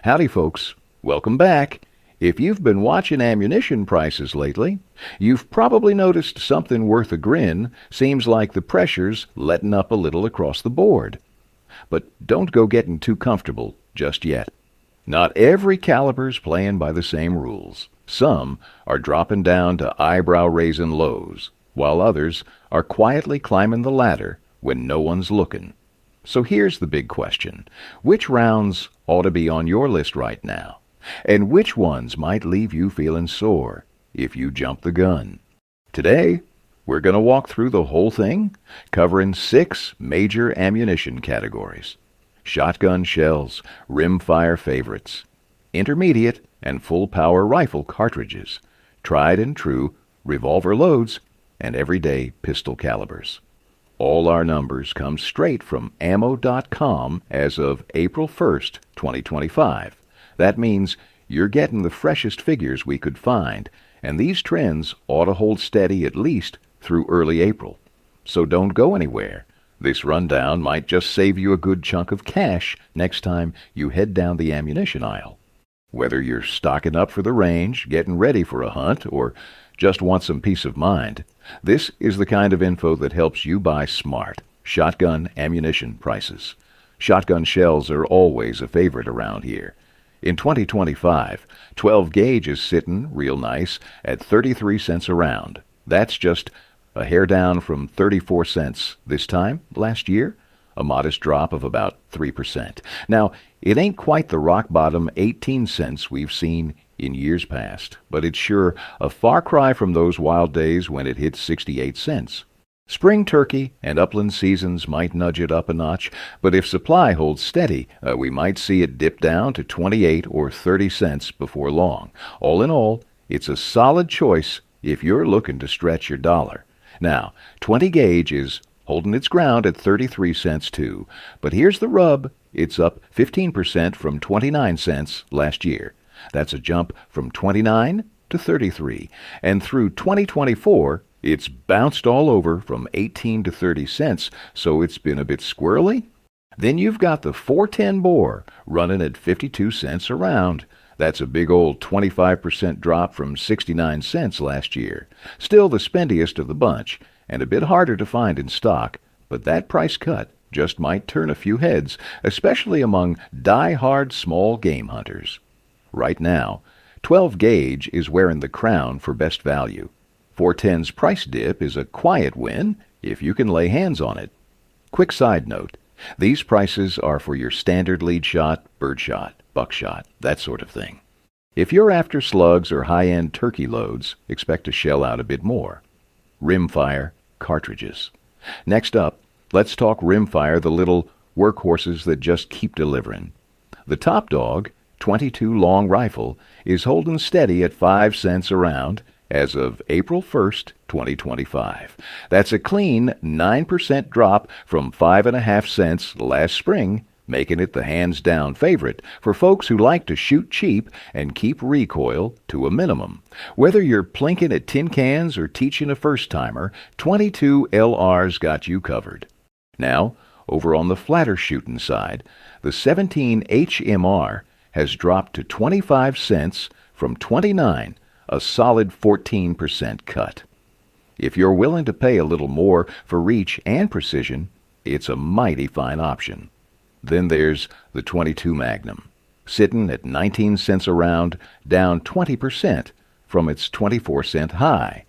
Howdy folks, welcome back. If you've been watching ammunition prices lately, you've probably noticed something worth a grin. Seems like the pressure's letting up a little across the board. But don't go getting too comfortable just yet. Not every caliber's playing by the same rules. Some are dropping down to eyebrow-raising lows, while others are quietly climbing the ladder when no one's looking. So here's the big question. Which rounds ought to be on your list right now? And which ones might leave you feeling sore if you jump the gun? Today, we're going to walk through the whole thing, covering 6 major ammunition categories. Shotgun shells, rimfire favorites, intermediate and full-power rifle cartridges, tried and true revolver loads, and everyday pistol calibers. All our numbers come straight from ammo.com as of April 1st, 2025. That means you're getting the freshest figures we could find, and these trends ought to hold steady at least through early April. So don't go anywhere. This rundown might just save you a good chunk of cash next time you head down the ammunition aisle. Whether you're stocking up for the range, getting ready for a hunt, or just want some peace of mind, this is the kind of info that helps you buy smart shotgun ammunition prices. Shotgun shells are always a favorite around here. In 2025, 12 gauge is sitting real nice at 33 cents a round. That's just a hair down from 34 cents this time last year, a modest drop of about 3%. Now, it ain't quite the rock bottom 18 cents we've seen in years past, but it's sure a far cry from those wild days when it hit 68 cents. Spring turkey and upland seasons might nudge it up a notch, but if supply holds steady, we might see it dip down to 28 or 30 cents before long. All in all, it's a solid choice if you're looking to stretch your dollar. Now, 20 gauge is holding its ground at 33 cents too, but here's the rub. It's up 15% from 29 cents last year. That's a jump from 29 to 33, and through 2024, it's bounced all over from 18 to 30 cents, so it's been a bit squirrely. Then you've got the 410 bore running at 52 cents a round. That's a big old 25% drop from 69 cents last year. Still the spendiest of the bunch, and a bit harder to find in stock, but that price cut just might turn a few heads, especially among die-hard small game hunters. Right now, 12 gauge is wearing the crown for best value. 410's price dip is a quiet win if you can lay hands on it. Quick side note, these prices are for your standard lead shot, birdshot, buckshot, that sort of thing. If you're after slugs or high-end turkey loads, expect to shell out a bit more. Rimfire cartridges. Next up, let's talk Rimfire, the little workhorses that just keep delivering. The top dog, 22 long rifle, is holding steady at 5 cents a round as of April 1st, 2025. That's a clean 9% drop from 5.5 cents last spring, making it the hands-down favorite for folks who like to shoot cheap and keep recoil to a minimum. Whether you're plinking at tin cans or teaching a first-timer, 22 LR's got you covered. Now, over on the flatter shooting side, the 17 HMR has dropped to 25 cents from 29, a solid 14% cut. If you're willing to pay a little more for reach and precision, it's a mighty fine option. Then there's the 22 Magnum, sitting at 19 cents a round, down 20% from its 24-cent high.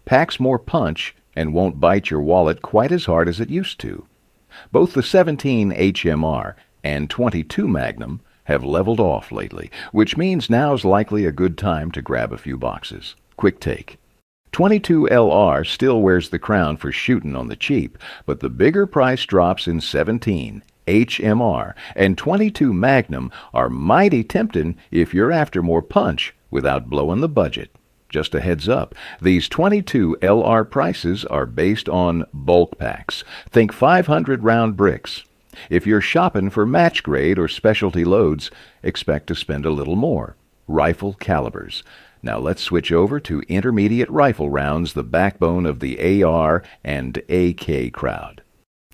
Packs more punch and won't bite your wallet quite as hard as it used to. Both the 17 HMR and 22 Magnum have leveled off lately, which means now's likely a good time to grab a few boxes. Quick take. 22 LR still wears the crown for shooting on the cheap, but the bigger price drops in 17 HMR and 22 Magnum are mighty tempting if you're after more punch without blowing the budget. Just a heads up, these 22 LR prices are based on bulk packs. Think 500 round bricks. If you're shopping for match grade or specialty loads, expect to spend a little more. Rifle calibers. Now let's switch over to intermediate rifle rounds, the backbone of the AR and AK crowd.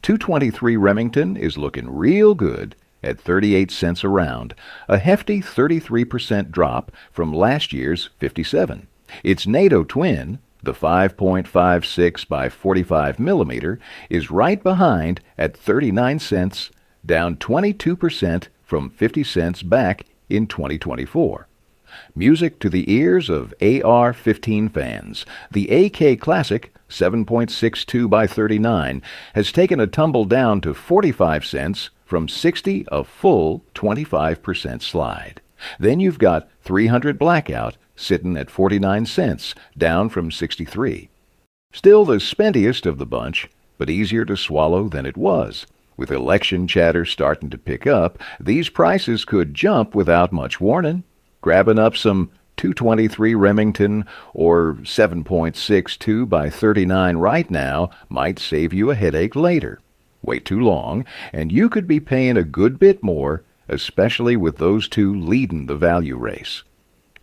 223 Remington is looking real good at 38 cents a round, a hefty 33% drop from last year's 57. Its NATO twin, the 5.56 by 45 millimeter, is right behind at 39 cents, down 22% from 50 cents back in 2024. Music to the ears of AR-15 fans, the AK Classic 7.62 by 39 has taken a tumble down to 45 cents from 60, a full 25% slide. Then you've got 300 Blackout sitting at 49 cents, down from 63. Still the spendiest of the bunch, but easier to swallow than it was. With election chatter starting to pick up, these prices could jump without much warning. Grabbing up some 223 Remington or 7.62 by 39 right now might save you a headache later. Wait too long, and you could be paying a good bit more, especially with those two leading the value race.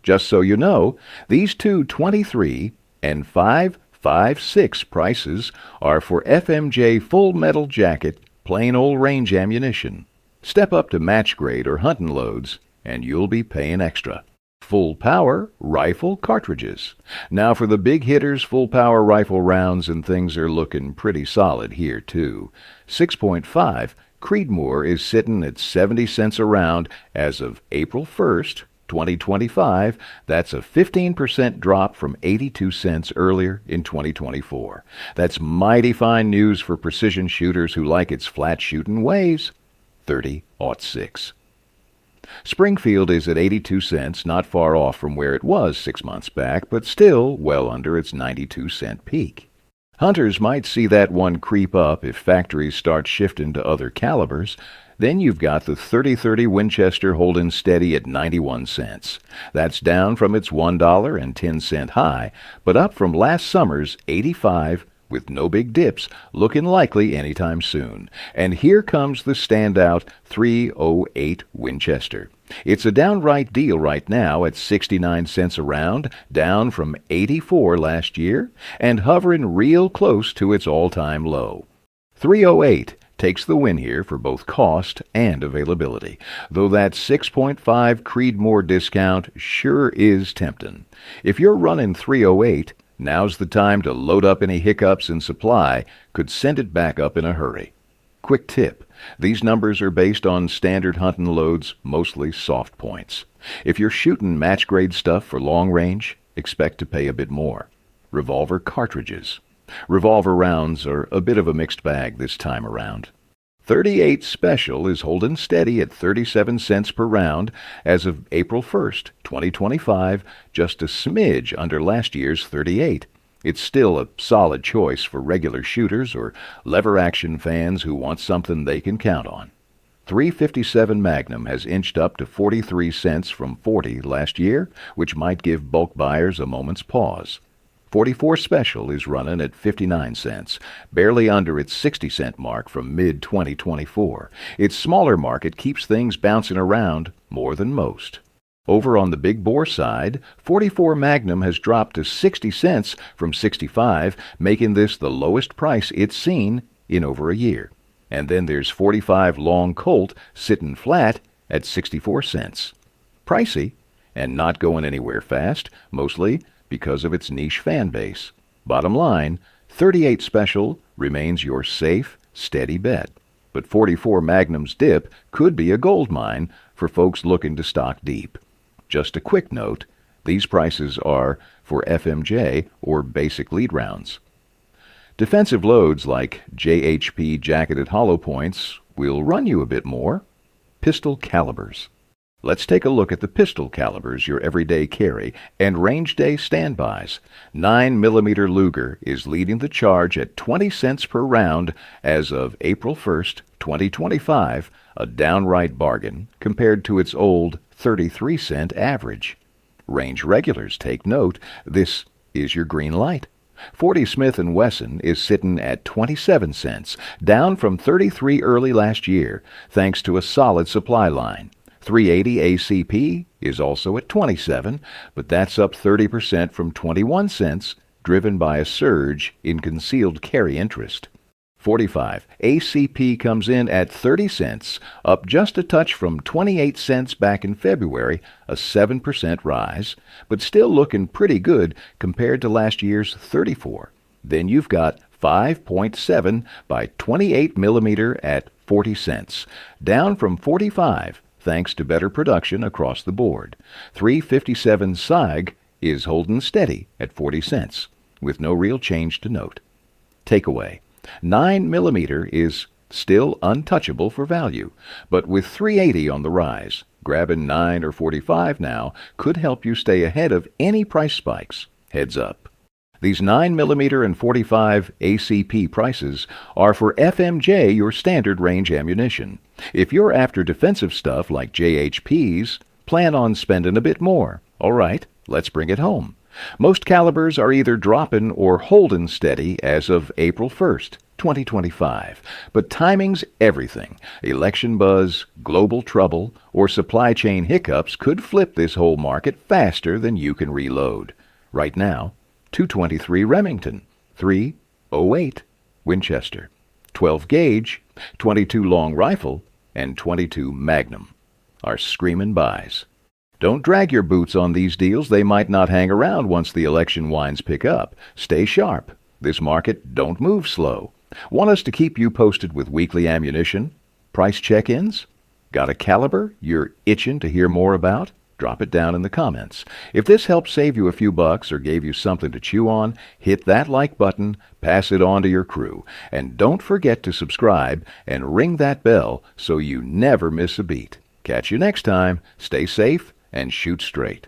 Just so you know, these 223 and 5.56 prices are for FMJ full metal jacket, plain old range ammunition. Step up to match grade or hunting loads, and you'll be paying extra. Full power rifle cartridges. Now for the big hitters, full power rifle rounds, and things are looking pretty solid here too. 6.5 Creedmoor is sitting at 70 cents a round as of April 1st, 2025. That's a 15% drop from 82 cents earlier in 2024. That's mighty fine news for precision shooters who like its flat shooting ways. 30-06. Springfield is at 82 cents, not far off from where it was 6 months back, but still well under its 92-cent peak. Hunters might see that one creep up if factories start shifting to other calibers. Then you've got the 30-30 Winchester holding steady at 91 cents. That's down from its $1.10 high, but up from last summer's 85, with no big dips looking likely anytime soon. And here comes the standout 308 Winchester. It's a downright deal right now at 69 cents a round, down from 84 last year, and hovering real close to its all-time low. 308 takes the win here for both cost and availability, though that 6.5 Creedmoor discount sure is tempting. If you're running 308, now's the time to load up any hiccups in supply, could send it back up in a hurry. Quick tip, these numbers are based on standard hunting loads, mostly soft points. If you're shooting match grade stuff for long range, expect to pay a bit more. Revolver cartridges. Revolver rounds are a bit of a mixed bag this time around. 38 Special is holding steady at 37 cents per round as of April 1st, 2025, just a smidge under last year's 38. It's still a solid choice for regular shooters or lever-action fans who want something they can count on. 357 Magnum has inched up to 43 cents from 40 last year, which might give bulk buyers a moment's pause. 44 Special is running at 59 cents, barely under its 60-cent mark from mid-2024. Its smaller market keeps things bouncing around more than most. Over on the big bore side, 44 Magnum has dropped to 60 cents from 65, making this the lowest price it's seen in over a year. And then there's 45 Long Colt sitting flat at 64 cents. Pricey, and not going anywhere fast, mostly because of its niche fan base. Bottom line, 38 Special remains your safe, steady bet. But 44 Magnum's dip could be a gold mine for folks looking to stock deep. Just a quick note, these prices are for FMJ or basic lead rounds. Defensive loads like JHP jacketed hollow points will run you a bit more. Pistol calibers. Let's take a look at the pistol calibers your everyday carry and range day standbys. 9mm Luger is leading the charge at 20 cents per round as of April 1st, 2025, a downright bargain compared to its old 33-cent average. Range regulars take note, this is your green light. 40 Smith & Wesson is sitting at 27 cents, down from 33 early last year, thanks to a solid supply line. 380 ACP is also at 27, but that's up 30% from 21 cents, driven by a surge in concealed carry interest. .45 ACP comes in at 30 cents, up just a touch from 28 cents back in February, a 7% rise, but still looking pretty good compared to last year's 34. Then you've got 5.7 by 28 millimeter at 40 cents, down from 45 thanks to better production across the board. 357 SIG is holding steady at 40 cents, with no real change to note. Takeaway: 9 millimeter is still untouchable for value, but with 380 on the rise, grabbing 9 or 45 now could help you stay ahead of any price spikes. Heads up. These 9mm and 45 ACP prices are for FMJ, your standard range ammunition. If you're after defensive stuff like JHPs, plan on spending a bit more. All right, let's bring it home. Most calibers are either dropping or holding steady as of April 1st, 2025. But timing's everything. Election buzz, global trouble, or supply chain hiccups could flip this whole market faster than you can reload. Right now, 223 Remington, 308 Winchester, 12 gauge, 22 long rifle, and 22 Magnum are screaming buys. Don't drag your boots on these deals. They might not hang around once the election winds pick up. Stay sharp. This market don't move slow. Want us to keep you posted with weekly ammunition? Price check-ins? Got a caliber you're itching to hear more about? Drop it down in the comments. If this helped save you a few bucks or gave you something to chew on, hit that like button, pass it on to your crew, and don't forget to subscribe and ring that bell so you never miss a beat. Catch you next time. Stay safe and shoot straight.